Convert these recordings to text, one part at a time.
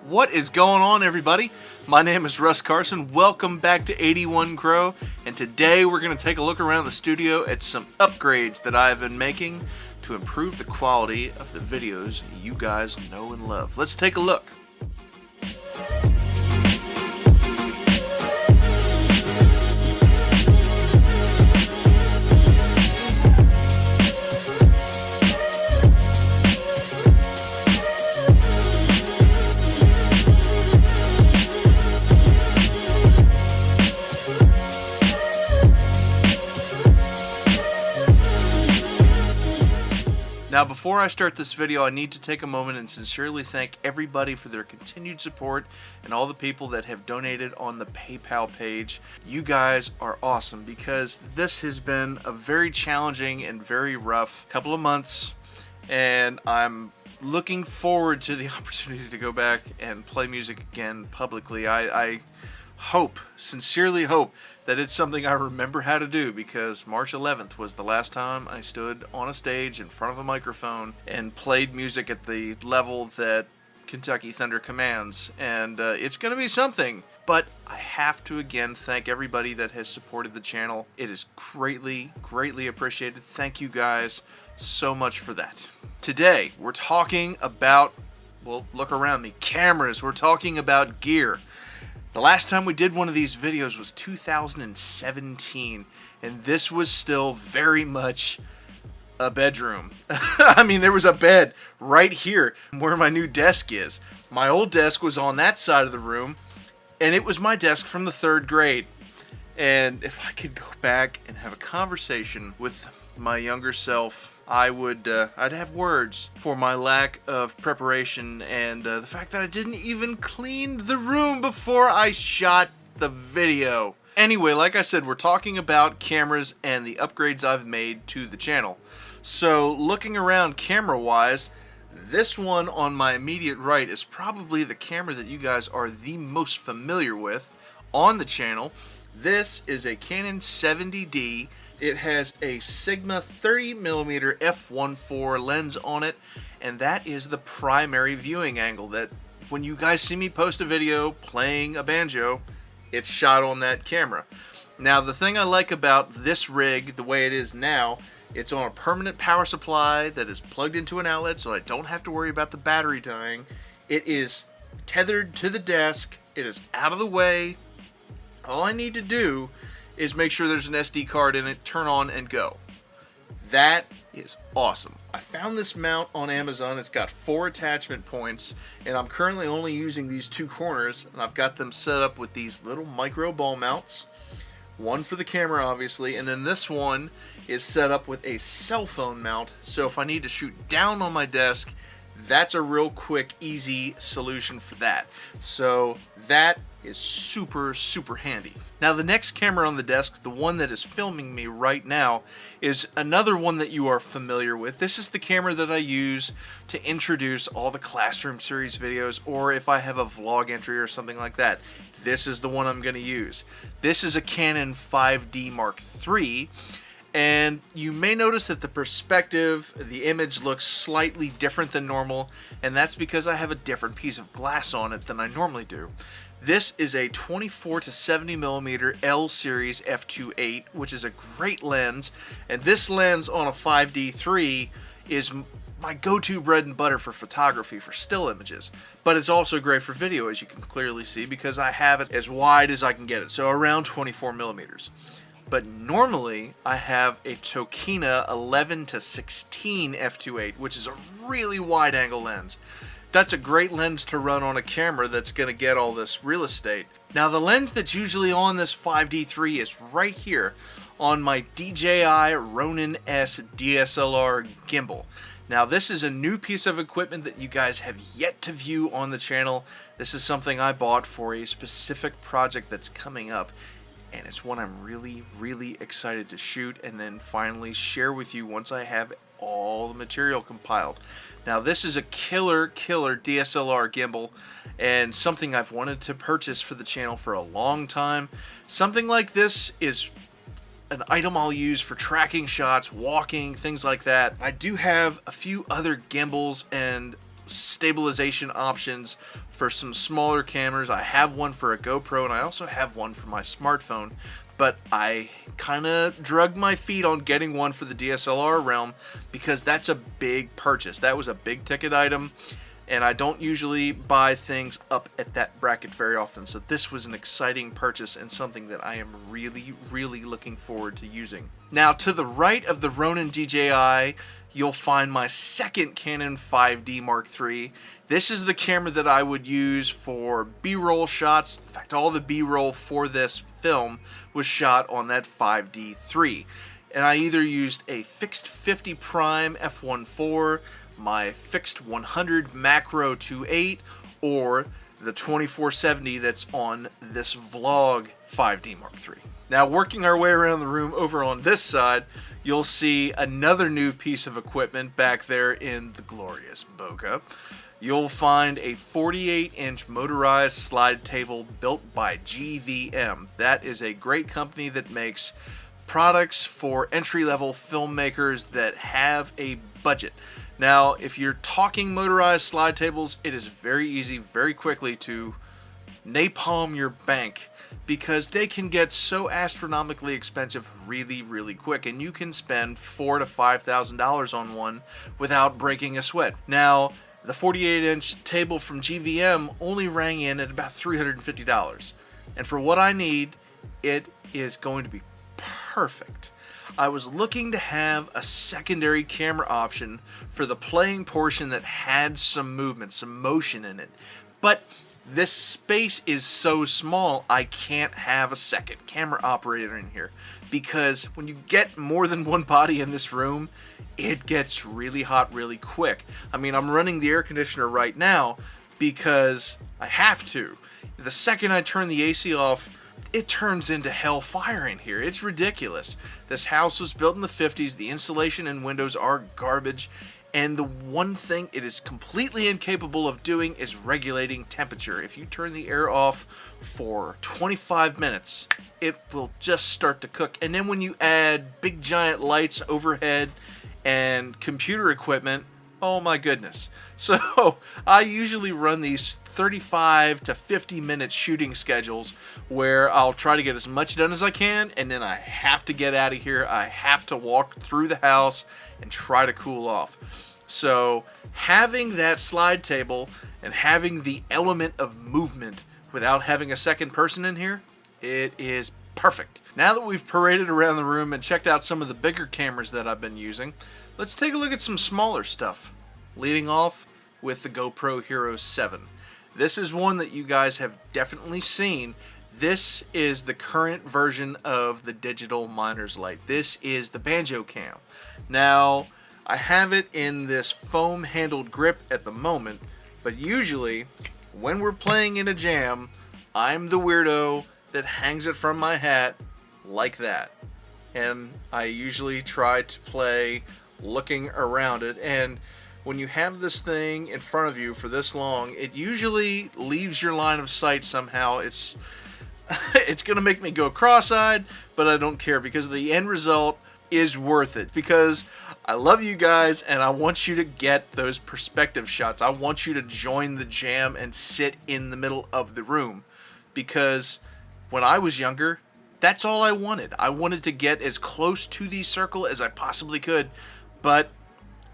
What is going on, everybody? My name is Russ Carson. Welcome back to 81 Crow, and today we're going to take a look around the studio at some upgrades that I've been making to improve the quality of the videos you guys know and love. Let's take a look. Now, before I start this video, I need to take a moment and sincerely thank everybody for their continued support and all the people that have donated on the PayPal page. You guys are awesome because this has been a very challenging and very rough couple of months, and I'm looking forward to the opportunity to go back and play music again publicly. I hope, sincerely hope, that it's something I remember how to do, because March 11th was the last time I stood on a stage in front of a microphone and played music at the level that Kentucky Thunder commands, and it's going to be something. But I have to again thank everybody that has supported the channel. It is greatly, greatly appreciated. Thank you guys so much for that. Today, we're talking about, well, look around me, cameras. We're talking about gear. The last time we did one of these videos was 2017, and this was still very much a bedroom. I mean, there was a bed right here where my new desk is. My old desk was on that side of the room, and it was my desk from the 3rd grade. And if I could go back and have a conversation with my younger self, I'd have words for my lack of preparation and the fact that I didn't even clean the room before I shot the video. Anyway, like I said, we're talking about cameras and the upgrades I've made to the channel. So, looking around camera-wise, this one on my immediate right is probably the camera that you guys are the most familiar with on the channel. This is a Canon 70D. It has a Sigma 30mm f1.4 lens on it, and that is the primary viewing angle. That when you guys see me post a video playing a banjo, it's shot on that camera. Now, the thing I like about this rig, the way it is now, it's on a permanent power supply that is plugged into an outlet, so I don't have to worry about the battery dying. It is tethered to the desk. It is out of the way. All I need to do is make sure there's an SD card in it, turn on, and go. That is awesome. I found this mount on Amazon. It's got 4 attachment points, and I'm currently only using these 2 corners, and I've got them set up with these little micro ball mounts. One for the camera, obviously, and then this one is set up with a cell phone mount, so if I need to shoot down on my desk, that's a real quick, easy solution for that. So that is super, super handy. Now, the next camera on the desk, the one that is filming me right now, is another one that you are familiar with. This is the camera that I use to introduce all the Classroom series videos, or if I have a vlog entry or something like that. This is the one I'm going to use. This is a Canon 5D Mark III, and you may notice that the perspective, the image looks slightly different than normal, and that's because I have a different piece of glass on it than I normally do. This is a 24 to 70mm L series f2.8, which is a great lens, and this lens on a 5D3 is my go-to bread and butter for photography, for still images. But it's also great for video, as you can clearly see, because I have it as wide as I can get it, so around 24mm. But normally, I have a Tokina 11 to 16 f2.8, which is a really wide-angle lens. That's a great lens to run on a camera that's going to get all this real estate. Now, the lens that's usually on this 5D3 is right here on my DJI Ronin S DSLR gimbal. Now, this is a new piece of equipment that you guys have yet to view on the channel. This is something I bought for a specific project that's coming up, and it's one I'm really, really excited to shoot and then finally share with you once I have all the material compiled. Now, this is a killer DSLR gimbal, and something I've wanted to purchase for the channel for a long time. Something like this is an item I'll use for tracking shots, walking, things like that. I do have a few other gimbals and stabilization options for some smaller cameras. I have one for a GoPro, and I also have one for my smartphone, but I kind of drug my feet on getting one for the DSLR realm because that's a big purchase. That was a big ticket item, and I don't usually buy things up at that bracket very often. So this was an exciting purchase and something that I am really, really looking forward to using. Now, to the right of the Ronin DJI, you'll find my second Canon 5D Mark III. This is the camera that I would use for B-roll shots. In fact, all the B-roll for this film was shot on that 5D III. And I either used a fixed 50 prime f1.4, my fixed 100 macro 2.8, or the 2470 that's on this Vlog 5D Mark III. Now, working our way around the room over on this side, you'll see another new piece of equipment back there in the glorious bokeh. You'll find a 48-inch motorized slide table built by GVM. That is a great company that makes products for entry-level filmmakers that have a budget. Now, if you're talking motorized slide tables, it is very easy, very quickly to napalm your bank because they can get so astronomically expensive really, really quick, and you can spend $4,000 to $5,000 on one without breaking a sweat. Now, the 48-inch table from GVM only rang in at about $350, and for what I need, it is going to be perfect. I was looking to have a secondary camera option for the playing portion that had some movement, some motion in it, but this space is so small, I can't have a second camera operator in here because when you get more than one body in this room, it gets really hot really quick. I mean, I'm running the air conditioner right now because I have to. The second I turn the AC off, it turns into hellfire in here. It's ridiculous. This house was built in the 50s. The insulation and windows are garbage. And the one thing it is completely incapable of doing is regulating temperature. If you turn the air off for 25 minutes, it will just start to cook. And then when you add big giant lights overhead and computer equipment, oh my goodness. So I usually run these 35 to 50 minute shooting schedules where I'll try to get as much done as I can, and then I have to get out of here. I have to walk through the house and try to cool off. So having that slide table and having the element of movement without having a second person in here, it is perfect. Now that we've paraded around the room and checked out some of the bigger cameras that I've been using, let's take a look at some smaller stuff. Leading off with the GoPro Hero 7. This is one that you guys have definitely seen. This is the current version of the digital miner's light. This is the banjo cam. Now, I have it in this foam handled grip at the moment, but usually when we're playing in a jam, I'm the weirdo that hangs it from my hat like that. And I usually try to play looking around it, and when you have this thing in front of you for this long, it usually leaves your line of sight somehow. It's going to make me go cross-eyed, but I don't care because the end result is worth it. Because I love you guys and I want you to get those perspective shots. I want you to join the jam and sit in the middle of the room. Because when I was younger, that's all I wanted. I wanted to get as close to the circle as I possibly could, but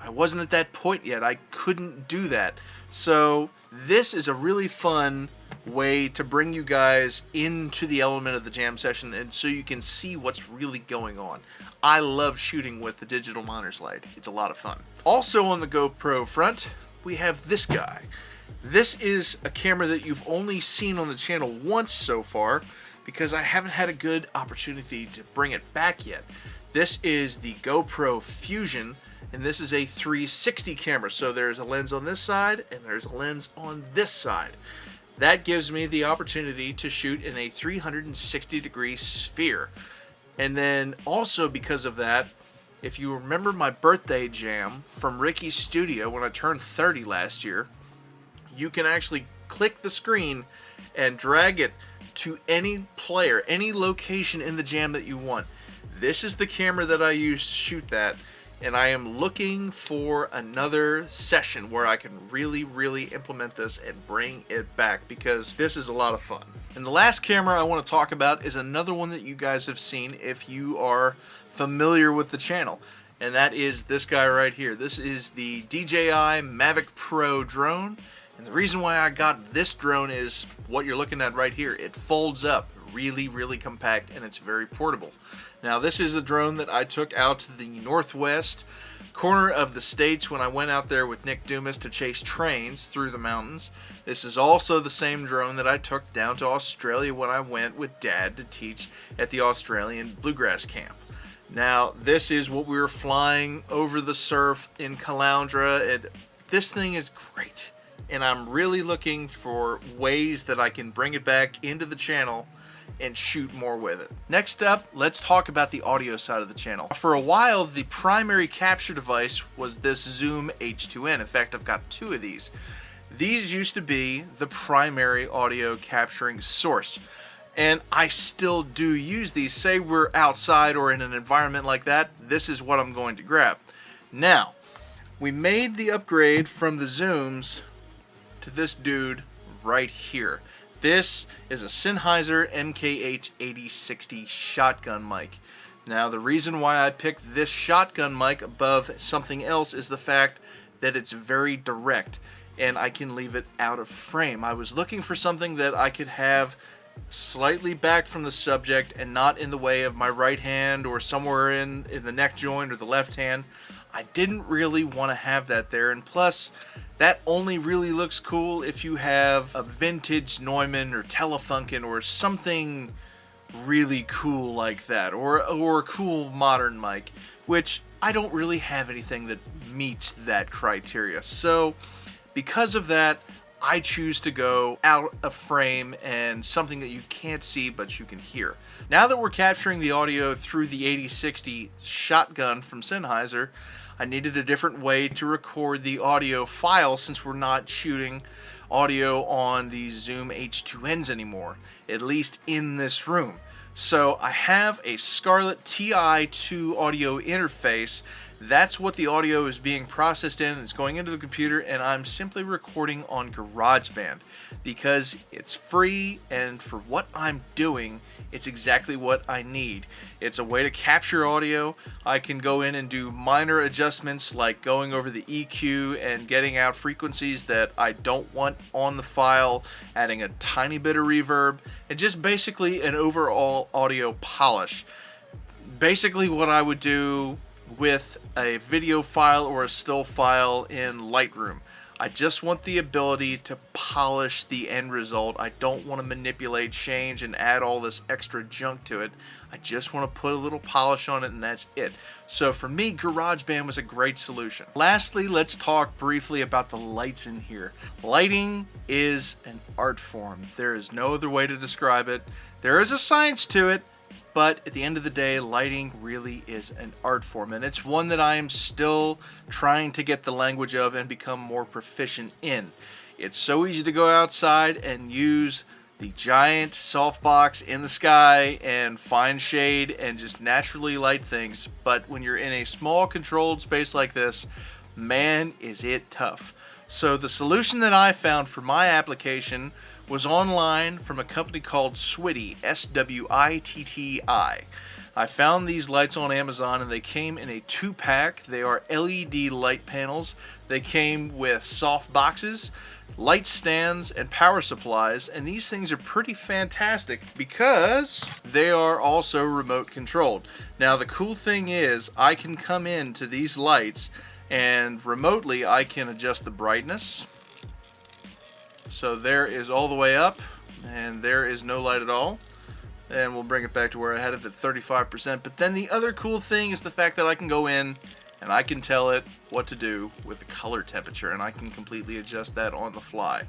I wasn't at that point yet. I couldn't do that. So this is a really fun way to bring you guys into the element of the jam session and so you can see what's really going on. I love shooting with the digital miner's light. It's a lot of fun. Also on the GoPro front, we have this guy. This is a camera that you've only seen on the channel once so far because I haven't had a good opportunity to bring it back yet. This is the GoPro Fusion, and this is a 360 camera. So there's a lens on this side and there's a lens on this side. That gives me the opportunity to shoot in a 360 degree sphere. And then also because of that, if you remember my birthday jam from Ricky's studio when I turned 30 last year, you can actually click the screen and drag it to any player, any location in the jam that you want. This is the camera that I use to shoot that. and I am looking for another session where I can really implement this and bring it back, because this is a lot of fun. And the last camera I want to talk about is another one that you guys have seen if you are familiar with the channel, and that is this guy right here. This is the DJI Mavic Pro drone, and the reason why I got this drone is what you're looking at right here. It folds up really compact, and it's very portable. Now, this is a drone that I took out to the northwest corner of the states when I went out there with Nick Dumas to chase trains through the mountains. This is also the same drone that I took down to Australia when I went with Dad to teach at the Australian bluegrass camp. Now, this is what we were flying over the surf in Caloundra, and this thing is great, and I'm really looking for ways that I can bring it back into the channel and shoot more with it. Next up, let's talk about the audio side of the channel. For a while, the primary capture device was this Zoom H2N. In fact, I've got two of these. These used to be the primary audio capturing source, and I still do use these. Say we're outside or in an environment like that, this is what I'm going to grab. Now, we made the upgrade from the Zooms to this dude right here. This is a Sennheiser MKH8060 shotgun mic. Now, the reason why I picked this shotgun mic above something else is the fact that it's very direct and I can leave it out of frame. I was looking for something that I could have slightly back from the subject and not in the way of my right hand or somewhere in the neck joint or the left hand. I didn't really want to have that there, and plus, that only really looks cool if you have a vintage Neumann or Telefunken or something really cool like that, or a cool modern mic, which I don't really have anything that meets that criteria. So, because of that, I choose to go out of frame and something that you can't see but you can hear. Now that we're capturing the audio through the 8060 shotgun from Sennheiser, I needed a different way to record the audio file since we're not shooting audio on these Zoom H2Ns anymore, at least in this room. So I have a Scarlett TI-2 audio interface. That's what the audio is being processed in. It's going into the computer, and I'm simply recording on GarageBand because it's free, and for what I'm doing, it's exactly what I need. It's a way to capture audio. I can go in and do minor adjustments like going over the EQ and getting out frequencies that I don't want on the file, adding a tiny bit of reverb, and just basically an overall audio polish. Basically what I would do with a video file or a still file in Lightroom. I just want the ability to polish the end result. I don't want to manipulate, change, and add all this extra junk to it. I just want to put a little polish on it, and that's it. So for me, GarageBand was a great solution. Lastly, let's talk briefly about the lights in here. Lighting is an art form. There is no other way to describe it. There is a science to it, but at the end of the day, lighting really is an art form, and it's one that I am still trying to get the language of and become more proficient in. It's so easy to go outside and use the giant softbox in the sky and find shade and just naturally light things, but when you're in a small controlled space like this, man, is it tough. So the solution that I found for my application was online from a company called Switti, S-W-I-T-T-I. I found these lights on Amazon, and they came in a 2-pack. They are LED light panels. They came with soft boxes, light stands, and power supplies, and these things are pretty fantastic because they are also remote controlled. Now the cool thing is I can come into these lights and remotely I can adjust the brightness. So there is all the way up, and there is no light at all. And we'll bring it back to where I had it at 35%. But then the other cool thing is the fact that I can go in and I can tell it what to do with the color temperature, and I can completely adjust that on the fly.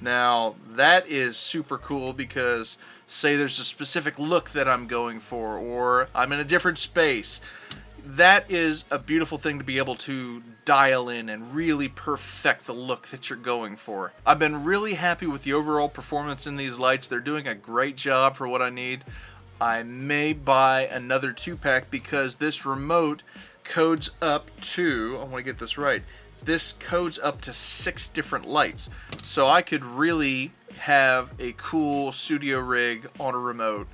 Now, that is super cool because, say there's a specific look that I'm going for, or I'm in a different space. That is a beautiful thing to be able to dial in and really perfect the look that you're going for. I've been really happy with the overall performance in these lights. They're doing a great job for what I need. I may buy another 2-pack because this remote codes up to, I want to get this right, this codes up to 6 different lights. So I could really have a cool studio rig on a remote.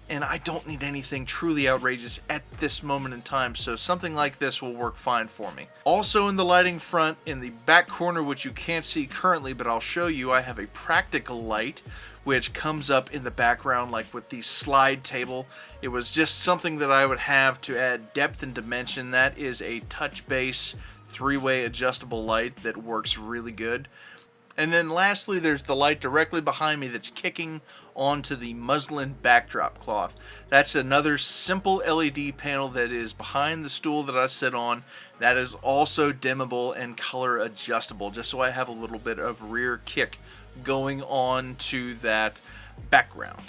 And I don't need anything truly outrageous at this moment in time, so something like this will work fine for me. Also in the lighting front, in the back corner, which you can't see currently, but I'll show you, I have a practical light which comes up in the background like with the slide table. It was just something that I would have to add depth and dimension. That is a touch base 3-way adjustable light that works really good. And then lastly, there's the light directly behind me that's kicking onto the muslin backdrop cloth. That's another simple LED panel that is behind the stool that I sit on. That is also dimmable and color adjustable, just so I have a little bit of rear kick going on to that background.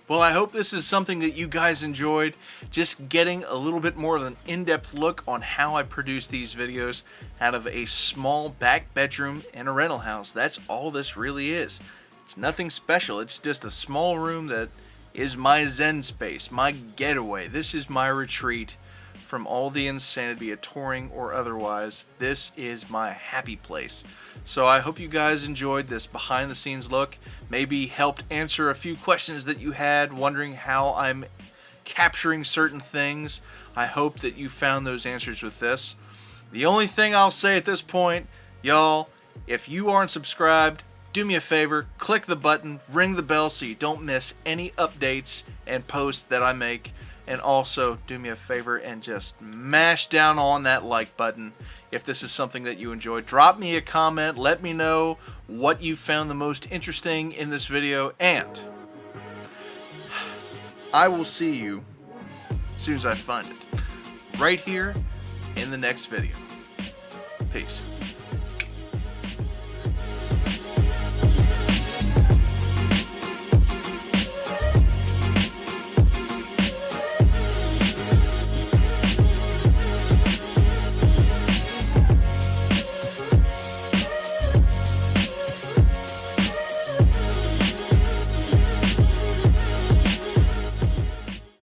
Well, I hope this is something that you guys enjoyed, just getting a little bit more of an in-depth look on how I produce these videos out of a small back bedroom in a rental house. That's all this really is. It's nothing special. It's just a small room that is my zen space, my getaway. This is my retreat from all the insanity, be it touring or otherwise. This is my happy place. So I hope you guys enjoyed this behind the scenes look, maybe helped answer a few questions that you had, wondering how I'm capturing certain things. I hope that you found those answers with this. The only thing I'll say at this point, y'all, if you aren't subscribed, do me a favor, click the button, ring the bell so you don't miss any updates and posts that I make. And also, do me a favor and just mash down on that like button if this is something that you enjoyed. Drop me a comment. Let me know what you found the most interesting in this video. And I will see you as soon as I find it. Right here in the next video. Peace.